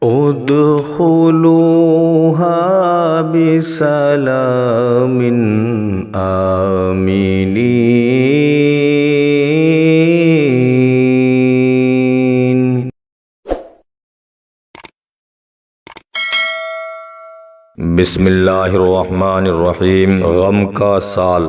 ادخلوها بسلام آمنین۔ بسم اللہ الرحمن الرحیم۔ غم کا سال،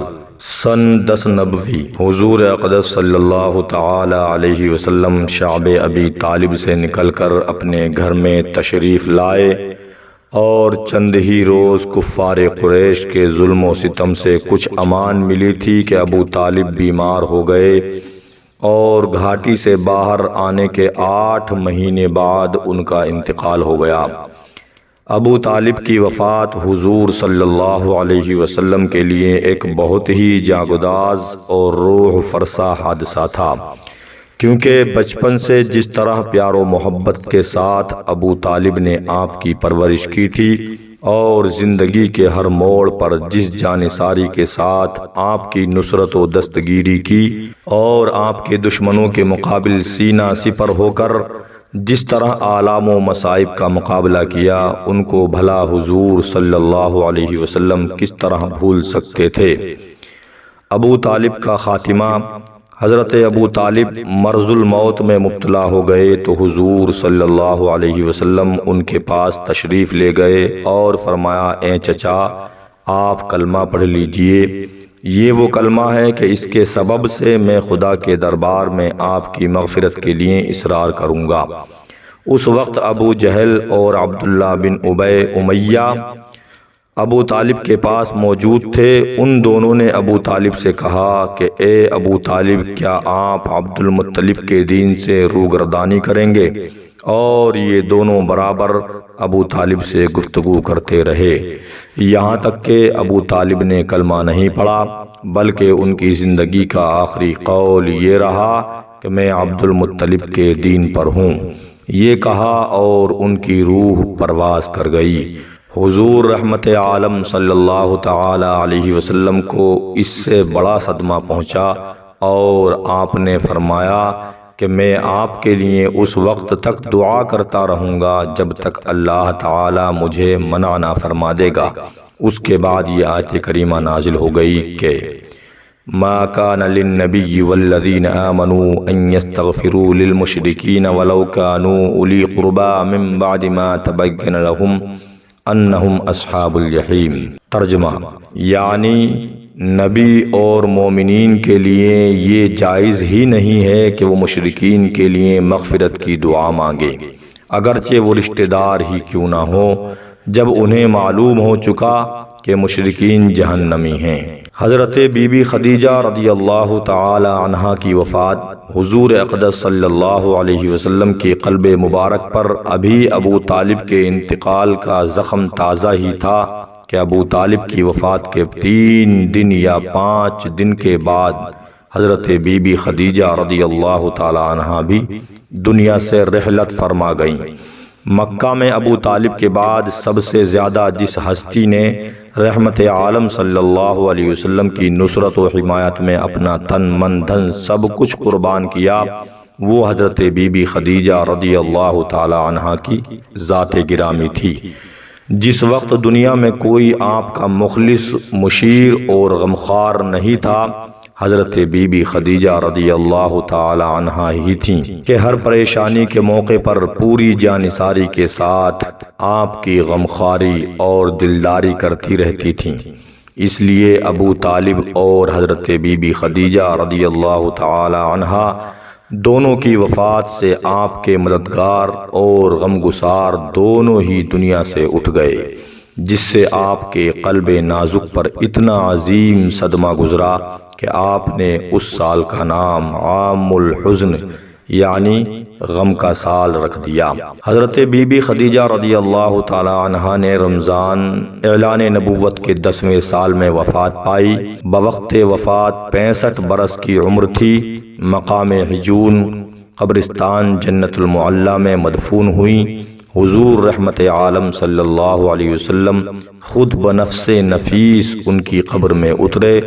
سن 10 نبوی۔ حضور اقدس صلی اللہ تعالی علیہ وسلم شعب ابی طالب سے نکل کر اپنے گھر میں تشریف لائے اور چند ہی روز کفار قریش کے ظلم و ستم سے کچھ امان ملی تھی کہ ابو طالب بیمار ہو گئے اور گھاٹی سے باہر آنے کے 8 مہینے بعد ان کا انتقال ہو گیا۔ ابو طالب کی وفات حضور صلی اللہ علیہ وسلم کے لیے ایک بہت ہی جاگداز اور روح فرسا حادثہ تھا، کیونکہ بچپن سے جس طرح پیار و محبت کے ساتھ ابو طالب نے آپ کی پرورش کی تھی اور زندگی کے ہر موڑ پر جس جانثاری کے ساتھ آپ کی نصرت و دستگیری کی اور آپ کے دشمنوں کے مقابل سینہ سپر ہو کر جس طرح آلام و مصائب کا مقابلہ کیا، ان کو بھلا حضور صلی اللہ علیہ وسلم کس طرح بھول سکتے تھے۔ ابو طالب کا خاتمہ، حضرت ابو طالب مرض الموت میں مبتلا ہو گئے تو حضور صلی اللہ علیہ وسلم ان کے پاس تشریف لے گئے اور فرمایا، اے چچا، آپ کلمہ پڑھ لیجئے، یہ وہ کلمہ ہے کہ اس کے سبب سے میں خدا کے دربار میں آپ کی مغفرت کے لیے اصرار کروں گا۔ اس وقت ابو جہل اور عبداللہ بن ابی امیہ ابو طالب کے پاس موجود تھے۔ ان دونوں نے ابو طالب سے کہا کہ اے ابو طالب، کیا آپ عبد المطلب کے دین سے روگردانی کریں گے؟ اور یہ دونوں برابر ابو طالب سے گفتگو کرتے رہے، یہاں تک کہ ابو طالب نے کلمہ نہیں پڑھا، بلکہ ان کی زندگی کا آخری قول یہ رہا کہ میں عبد المطلب کے دین پر ہوں، یہ کہا اور ان کی روح پرواز کر گئی۔ حضور رحمت عالم صلی اللہ تعالی علیہ وسلم کو اس سے بڑا صدمہ پہنچا اور آپ نے فرمایا کہ میں آپ کے لیے اس وقت تک دعا کرتا رہوں گا جب تک اللہ تعالی مجھے منع نہ فرما دے گا۔ اس کے بعد یہ آیت کریمہ نازل ہو گئی کہ ما کان للنبی والذین آمنوا ان یستغفروا للمشرکین ولو کانوا اولی قربا من بعد ما تبین لهم انہم اصحاب الجحیم۔ ترجمہ، یعنی نبی اور مومنین کے لیے یہ جائز ہی نہیں ہے کہ وہ مشرکین کے لیے مغفرت کی دعا مانگے، اگرچہ وہ رشتہ دار ہی کیوں نہ ہو، جب انہیں معلوم ہو چکا کہ مشرکین جہنمی ہیں۔ حضرت بی بی خدیجہ رضی اللہ تعالی عنہا کی وفات، حضور اقدس صلی اللہ علیہ وسلم کی قلب مبارک پر ابھی ابو طالب کے انتقال کا زخم تازہ ہی تھا کہ ابو طالب کی وفات کے 3 دن یا 5 دن کے بعد حضرت بی بی خدیجہ رضی اللہ تعالی عنہا بھی دنیا سے رحلت فرما گئیں۔ مکہ میں ابو طالب کے بعد سب سے زیادہ جس ہستی نے رحمت عالم صلی اللہ علیہ وسلم کی نصرت و حمایت میں اپنا تن من دھن سب کچھ قربان کیا، وہ حضرت بی بی خدیجہ رضی اللہ تعالی عنہا کی ذات گرامی تھی۔ جس وقت دنیا میں کوئی آپ کا مخلص، مشیر اور غمخوار نہیں تھا، حضرت بی بی خدیجہ رضی اللہ تعالی عنہا ہی تھیں کہ ہر پریشانی کے موقع پر پوری جانثاری کے ساتھ آپ کی غمخواری اور دلداری کرتی رہتی تھیں۔ اس لیے ابو طالب اور حضرت بی بی خدیجہ رضی اللہ تعالی عنہا دونوں کی وفات سے آپ کے مددگار اور غمگسار دونوں ہی دنیا سے اٹھ گئے، جس سے آپ کے قلب نازک پر اتنا عظیم صدمہ گزرا کہ آپ نے اس سال کا نام عام الحزن یعنی غم کا سال رکھ دیا۔ حضرت بی بی خدیجہ رضی اللہ تعالی عنہا نے رمضان اعلان نبوت کے 10ویں سال میں وفات پائی۔ بوقت وفات 65 برس کی عمر تھی۔ مقام حجون قبرستان جنت المعلی میں مدفون ہوئیں۔ حضور رحمت عالم صلی اللہ علیہ وسلم خود بنفس نفیس ان کی قبر میں اترے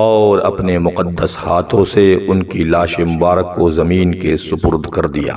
اور اپنے مقدس ہاتھوں سے ان کی لاش مبارک کو زمین کے سپرد کر دیا۔